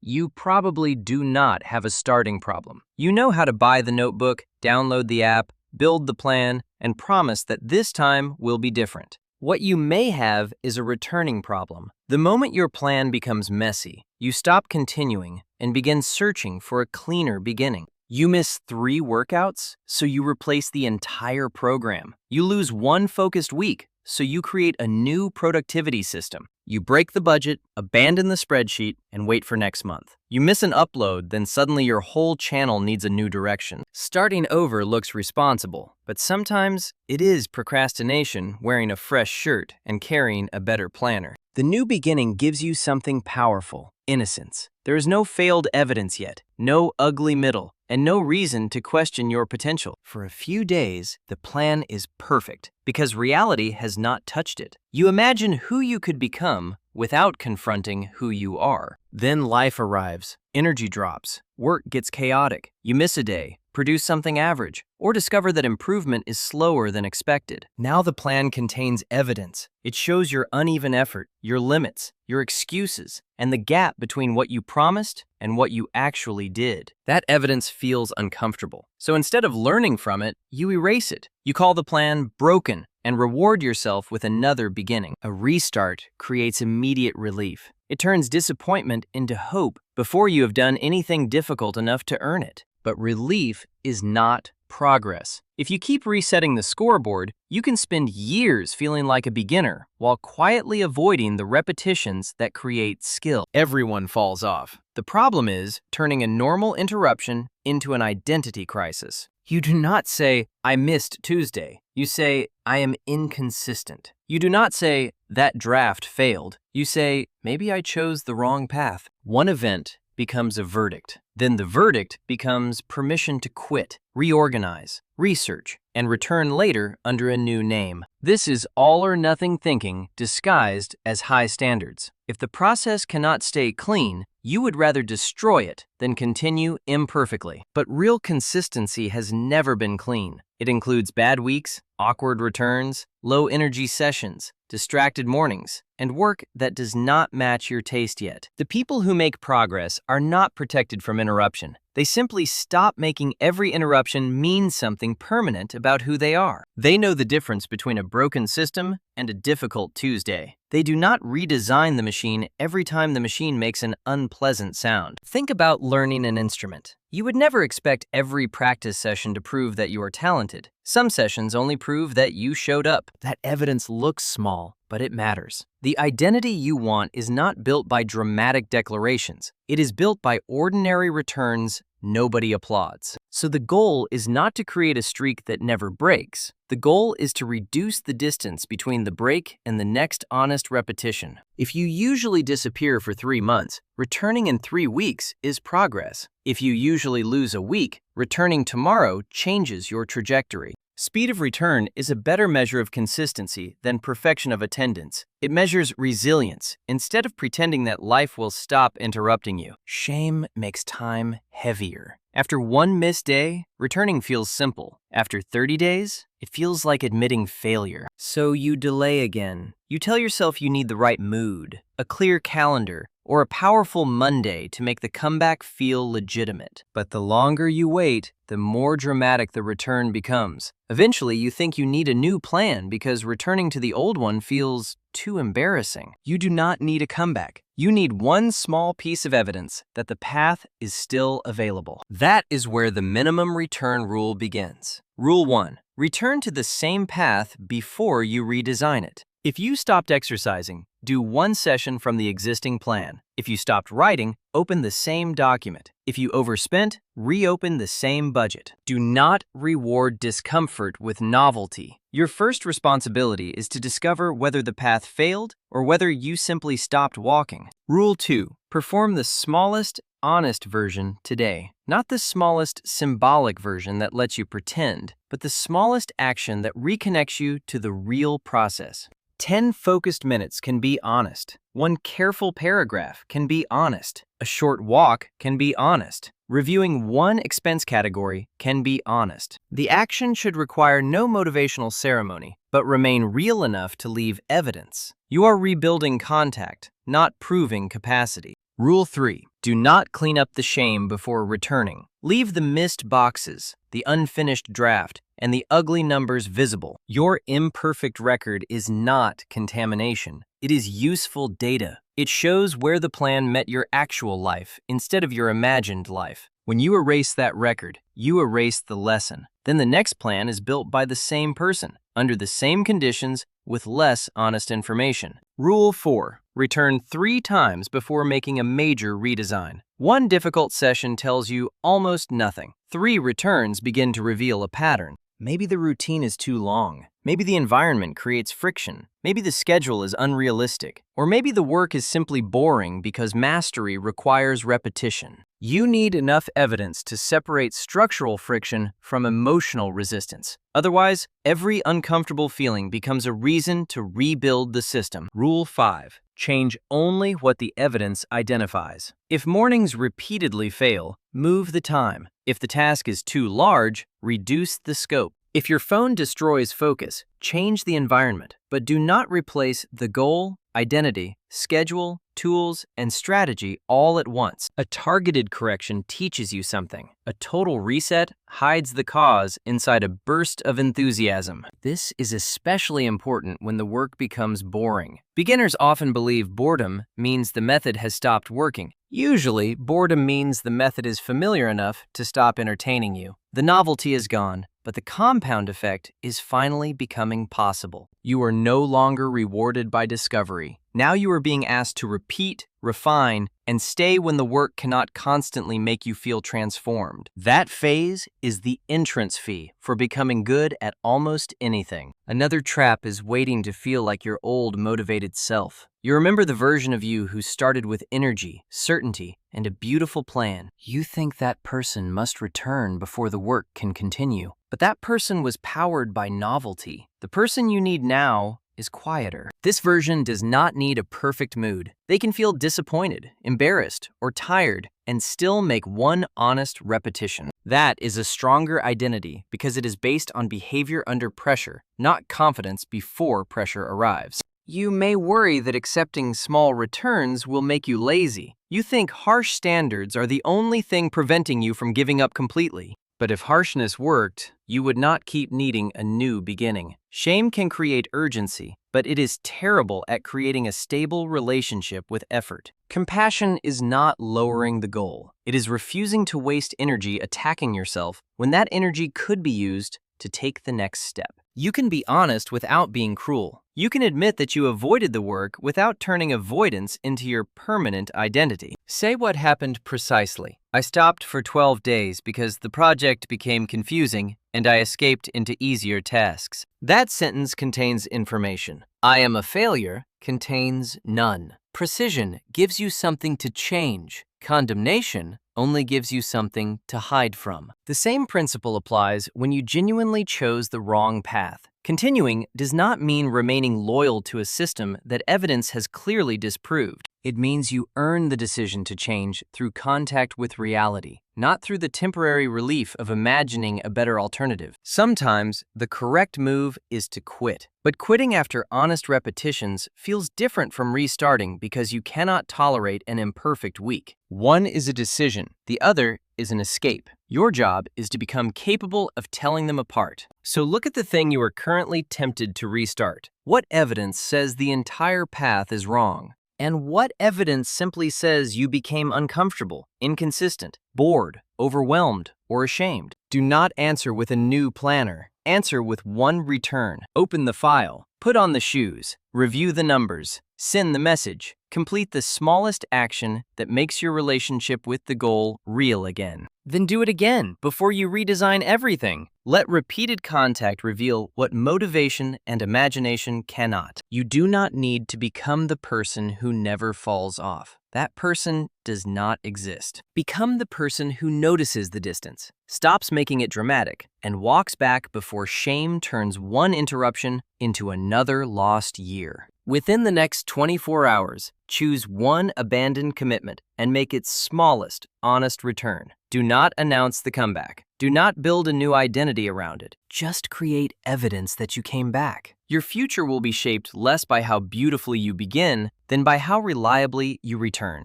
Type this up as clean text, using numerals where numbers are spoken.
you probably do not have a starting problem. You know how to buy the notebook, download the app, build the plan, and promise that this time will be different. What you may have is a returning problem. The moment your plan becomes messy, you stop continuing and begin searching for a cleaner beginning. You miss 3 workouts, so you replace the entire program. You lose 1 focused week, so you create a new productivity system. You break the budget, abandon the spreadsheet, and wait for next month. You miss an upload, then suddenly your whole channel needs a new direction. Starting over looks responsible, but sometimes it is procrastination wearing a fresh shirt and carrying a better planner. The new beginning gives you something powerful: innocence. There is no failed evidence yet, no ugly middle, and no reason to question your potential. For a few days, the plan is perfect because reality has not touched it. You imagine who you could become without confronting who you are. Then life arrives, energy drops, work gets chaotic, you miss a day, produce something average, or discover that improvement is slower than expected. Now the plan contains evidence. It shows your uneven effort, your limits, your excuses, and the gap between what you promised and what you actually did. That evidence feels uncomfortable. So instead of learning from it, you erase it. You call the plan broken and reward yourself with another beginning. A restart creates immediate relief. It turns disappointment into hope before you have done anything difficult enough to earn it. But relief is not progress. If you keep resetting the scoreboard, you can spend years feeling like a beginner while quietly avoiding the repetitions that create skill. Everyone falls off. The problem is turning a normal interruption into an identity crisis. You do not say, "I missed Tuesday." You say, "I am inconsistent." You do not say, "That draft failed." You say, "Maybe I chose the wrong path." One event becomes a verdict. Then the verdict becomes permission to quit, reorganize, research, and return later under a new name. This is all or nothing thinking disguised as high standards. If the process cannot stay clean, you would rather destroy it than continue imperfectly. But real consistency has never been clean. It includes bad weeks, awkward returns, low-energy sessions, distracted mornings, and work that does not match your taste yet. The people who make progress are not protected from interruption. They simply stop making every interruption mean something permanent about who they are. They know the difference between a broken system and a difficult Tuesday. They do not redesign the machine every time the machine makes an unpleasant sound. Think about learning an instrument. You would never expect every practice session to prove that you are talented. Some sessions only prove that you showed up. That evidence looks small, but it matters. The identity you want is not built by dramatic declarations. It is built by ordinary returns nobody applauds. So the goal is not to create a streak that never breaks. The goal is to reduce the distance between the break and the next honest repetition. If you usually disappear for 3 months, returning in 3 weeks is progress. If you usually lose a week, returning tomorrow changes your trajectory. Speed of return is a better measure of consistency than perfection of attendance. It measures resilience instead of pretending that life will stop interrupting you. Shame makes time heavier. After 1 missed day, returning feels simple. After 30 days, it feels like admitting failure. So you delay again. You tell yourself you need the right mood, a clear calendar, or a powerful Monday to make the comeback feel legitimate. But the longer you wait, the more dramatic the return becomes. Eventually, you think you need a new plan because returning to the old one feels too embarrassing. You do not need a comeback. You need one small piece of evidence that the path is still available. That is where the minimum return rule begins. Rule 1. Return to the same path before you redesign it. If you stopped exercising, do 1 session from the existing plan. If you stopped writing, open the same document. If you overspent, reopen the same budget. Do not reward discomfort with novelty. Your first responsibility is to discover whether the path failed or whether you simply stopped walking. Rule 2. Perform the smallest, honest version today. Not the smallest symbolic version that lets you pretend, but the smallest action that reconnects you to the real process. 10 focused minutes can be honest. 1 careful paragraph can be honest. A short walk can be honest. Reviewing 1 expense category can be honest. The action should require no motivational ceremony, but remain real enough to leave evidence. You are rebuilding contact, not proving capacity. Rule 3. Do not clean up the shame before returning. Leave the missed boxes, the unfinished draft, and the ugly numbers visible. Your imperfect record is not contamination. It is useful data. It shows where the plan met your actual life instead of your imagined life. When you erase that record, you erase the lesson. Then the next plan is built by the same person, under the same conditions, with less honest information. Rule 4. Return 3 times before making a major redesign. One difficult session tells you almost nothing. 3 returns begin to reveal a pattern. Maybe the routine is too long. Maybe the environment creates friction. Maybe the schedule is unrealistic. Or maybe the work is simply boring because mastery requires repetition. You need enough evidence to separate structural friction from emotional resistance. Otherwise, every uncomfortable feeling becomes a reason to rebuild the system. Rule 5. Change only what the evidence identifies. If mornings repeatedly fail, move the time. If the task is too large, reduce the scope. If your phone destroys focus, change the environment, but do not replace the goal, identity, schedule, tools, and strategy all at once. A targeted correction teaches you something. A total reset hides the cause inside a burst of enthusiasm. This is especially important when the work becomes boring. Beginners often believe boredom means the method has stopped working. Usually, boredom means the method is familiar enough to stop entertaining you. The novelty is gone, but the compound effect is finally becoming possible. You are no longer rewarded by discovery. Now you are being asked to repeat, refine, and stay when the work cannot constantly make you feel transformed. That phase is the entrance fee for becoming good at almost anything. Another trap is waiting to feel like your old motivated self. You remember the version of you who started with energy, certainty, and a beautiful plan. You think that person must return before the work can continue. But that person was powered by novelty. The person you need now is quieter. This version does not need a perfect mood. They can feel disappointed, embarrassed, or tired and still make one honest repetition. That is a stronger identity because it is based on behavior under pressure, not confidence before pressure arrives. You may worry that accepting small returns will make you lazy. You think harsh standards are the only thing preventing you from giving up completely. But if harshness worked, you would not keep needing a new beginning. Shame can create urgency, but it is terrible at creating a stable relationship with effort. Compassion is not lowering the goal. It is refusing to waste energy attacking yourself when that energy could be used to take the next step. You can be honest without being cruel. You can admit that you avoided the work without turning avoidance into your permanent identity. Say what happened precisely. I stopped for 12 days because the project became confusing and I escaped into easier tasks. That sentence contains information. I am a failure contains none. Precision gives you something to change. Condemnation only gives you something to hide from. The same principle applies when you genuinely chose the wrong path. Continuing does not mean remaining loyal to a system that evidence has clearly disproved. It means you earn the decision to change through contact with reality, not through the temporary relief of imagining a better alternative. Sometimes the correct move is to quit. But quitting after honest repetitions feels different from restarting because you cannot tolerate an imperfect week. One is a decision, the other is an escape. Your job is to become capable of telling them apart. So look at the thing you are currently tempted to restart. What evidence says the entire path is wrong? And what evidence simply says you became uncomfortable, inconsistent, bored, overwhelmed, or ashamed? Do not answer with a new planner. Answer with one return. Open the file, put on the shoes, review the numbers, send the message. Complete the smallest action that makes your relationship with the goal real again. Then do it again before you redesign everything. Let repeated contact reveal what motivation and imagination cannot. You do not need to become the person who never falls off. That person does not exist. Become the person who notices the distance, stops making it dramatic, and walks back before shame turns one interruption into another lost year. Within the next 24 hours, choose one abandoned commitment and make its smallest, honest return. Do not announce the comeback. Do not build a new identity around it. Just create evidence that you came back. Your future will be shaped less by how beautifully you begin than by how reliably you return.